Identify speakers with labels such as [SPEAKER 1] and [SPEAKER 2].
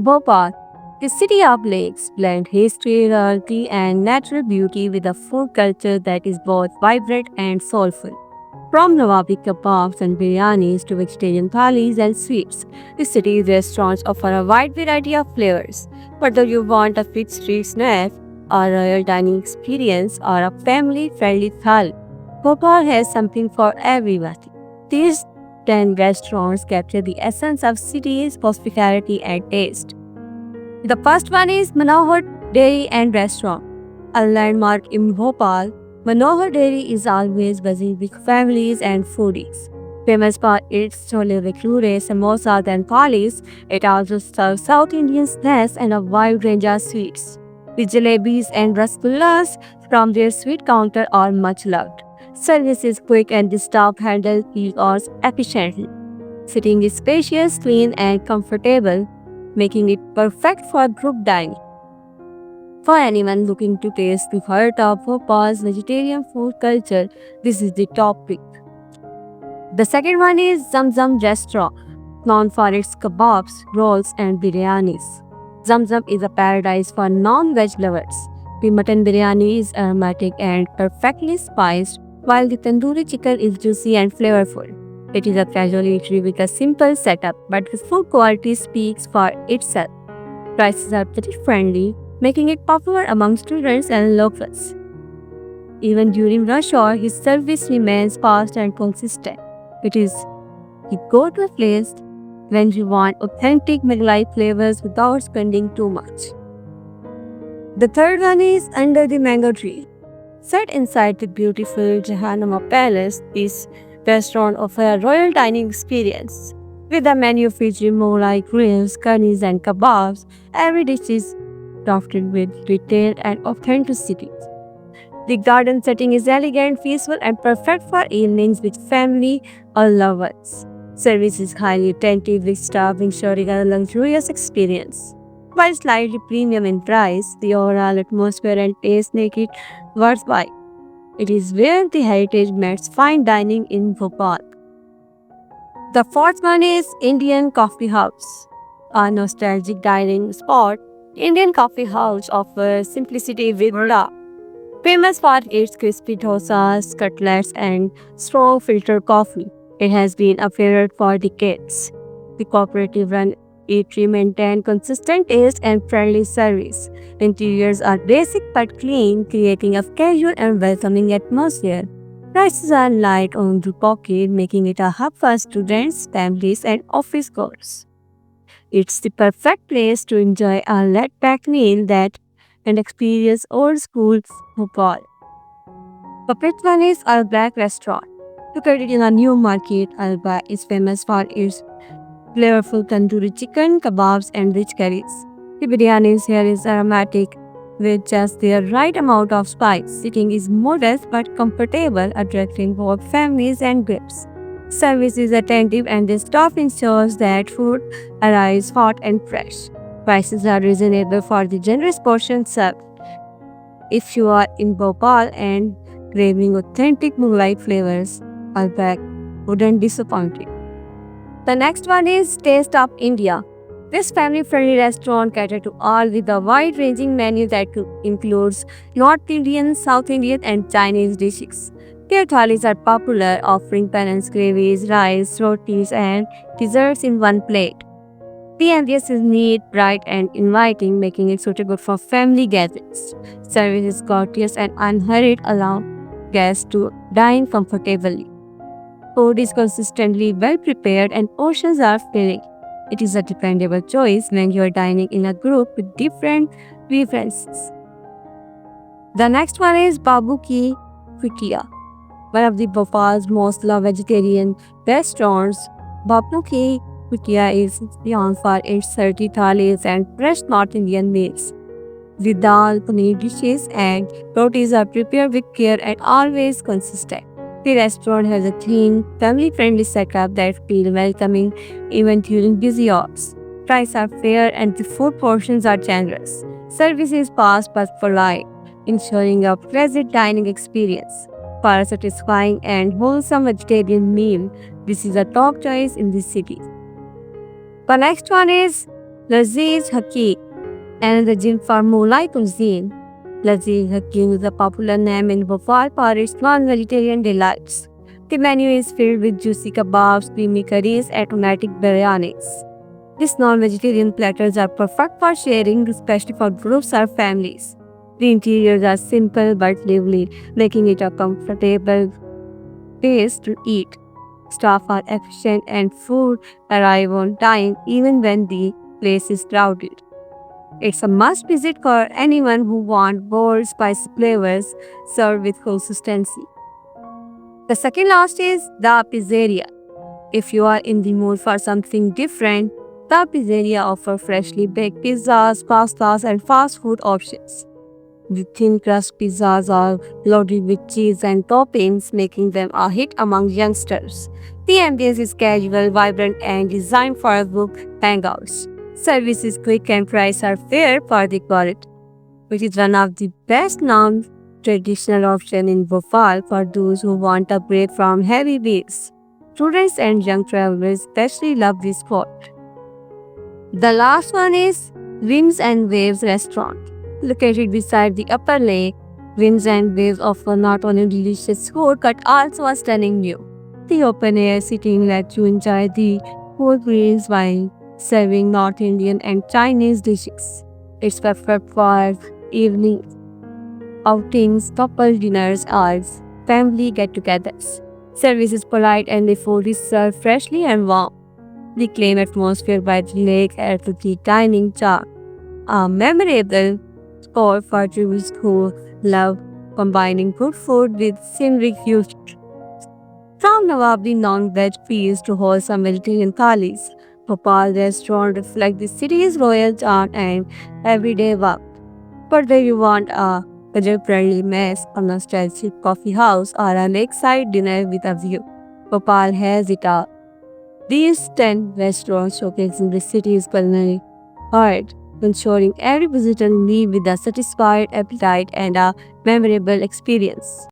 [SPEAKER 1] Bhopal, the city of lakes, blend history, royalty, and natural beauty with a food culture that is both vibrant and soulful. From Nawabi kebabs and biryanis to vegetarian thalis and sweets, the city's restaurants offer a wide variety of flavors. Whether you want a quick street snack, a royal dining experience, or a family-friendly thali, Bhopal has something for everybody. These 10 restaurants capture the essence of city's hospitality and taste. The first one is Manohar Dairy and Restaurant, a landmark in Bhopal. Manohar Dairy is always buzzing with families and foodies. Famous for its chole bhature, samosas and thalis, it also serves South Indian snacks and a wide range of sweets. The jalebis and rasgullas from their sweet counter are much loved. Service is quick and the staff handle kiosks efficiently. Sitting is spacious, clean and comfortable, making it perfect for group dining. For anyone looking to taste the heart of Bhopal's vegetarian food culture, this is the top pick. The second one is Zamzam Restaurant, known for its kebabs, rolls, and biryanis. Zamzam is a paradise for non-veg lovers. The mutton biryani is aromatic and perfectly spiced, while the tandoori chicken is juicy and flavorful. It is a casual eatery with a simple setup, but the food quality speaks for itself. Prices are pretty friendly, making it popular among students and locals. Even during rush hour, his service remains fast and consistent. It is the go-to place when you want authentic Mughlai flavors without spending too much. The third one is Under the Mango Tree. Set inside the beautiful Jahanama Palace, this restaurant offers a royal dining experience. With a menu featuring Mughlai grills, curries, and kebabs, every dish is crafted with detail and authenticity. The garden setting is elegant, peaceful, and perfect for evenings with family or lovers. Service is highly attentive with staff ensuring a luxurious experience. While slightly premium in price, the overall atmosphere and taste make it worthwhile. It is where the heritage meets fine dining in Bhopal. The fourth one is Indian Coffee House, a nostalgic dining spot. Indian Coffee House offers simplicity with love. Famous for its crispy dosas, cutlets, and strong filter coffee, it has been a favorite for decades. The cooperative run eatery maintains consistent taste and friendly service. Interiors are basic but clean, creating a casual and welcoming atmosphere. Prices are light on the pocket, making it a hub for students, families, and office goers. It's the perfect place to enjoy a laid-back meal that and experience old school Bhopal. The one is Al Black Restaurant. Located in a new market, Al Black is famous for its flavorful tandoori chicken, kebabs, and rich curries. The biryanis here is aromatic with just the right amount of spice. Sitting is modest but comfortable, attracting both families and groups. Service is attentive and the staff ensures that food arrives hot and fresh. Prices are reasonable for the generous portion served. If you are in Bhopal and craving authentic Mughlai flavors, Albak wouldn't disappoint you. The next one is Taste of India. This family-friendly restaurant caters to all with a wide-ranging menu that includes North Indian, South Indian, and Chinese dishes. Their thalis are popular, offering penance gravies, rice, rotis, and desserts in one plate. The ambience is neat, bright, and inviting, making it suitable for family gatherings. Service is courteous and unhurried, allowing guests to dine comfortably. Food is consistently well prepared and portions are filling. It is a dependable choice when you are dining in a group with different preferences. The next one is Babu Ki Kutia, one of the Bhopal's most loved vegetarian restaurants. Babu Ki Kutia is known for its hearty thalis and fresh North Indian meals. The dal, paneer dishes, and rotis are prepared with care and always consistent. The restaurant has a clean, family-friendly setup that feels welcoming even during busy hours. Prices are fair and the food portions are generous. Service is fast but polite, ensuring a pleasant dining experience. For a satisfying and wholesome vegetarian meal, this is a top choice in this city. The next one is Laziz Hakim, another gym for Mulai cuisine. Laziz Hakim is a popular name in Bhopal for its non-vegetarian delights. The menu is filled with juicy kebabs, creamy curries, and aromatic biryanis. These non-vegetarian platters are perfect for sharing, especially for groups or families. The interiors are simple but lively, making it a comfortable place to eat. Staff are efficient and food arrive on time even when the place is crowded. It's a must visit for anyone who wants bold, spicy flavors served with consistency. The second last is the pizzeria. If you are in the mood for something different, the pizzeria offers freshly baked pizzas, pastas, and fast food options. The thin crust pizzas are loaded with cheese and toppings, making them a hit among youngsters. The ambience is casual, vibrant, and designed for group hangouts. Service is quick and prices are fair for the quality, which is one of the best known traditional options in Bhopal for those who want a break from heavy meals. Students and young travelers especially love this spot. The last one is Winds and Waves Restaurant. Located beside the upper lake, Winds and Waves offer not only delicious food but also a stunning view. The open air seating lets you enjoy the cool breeze while serving North Indian and Chinese dishes. It's perfect for evening outings, couple dinners, or family get togethers. Service is polite and the food is served freshly and warm. The clean atmosphere by the lake adds to the dining charm. A memorable spot for tourists who love combining good food with scenic views. From Nawabdi non-veg feast to wholesome vegetarian thalis, Bhopal restaurant reflect the city's royal charm and everyday warmth. Whether you want a budget-friendly mess, a nostalgic coffee house, or a lakeside dinner with a view, Bhopal has it all. These 10 restaurants showcasing the city's culinary art, ensuring every visitor leave with a satisfied appetite and a memorable experience.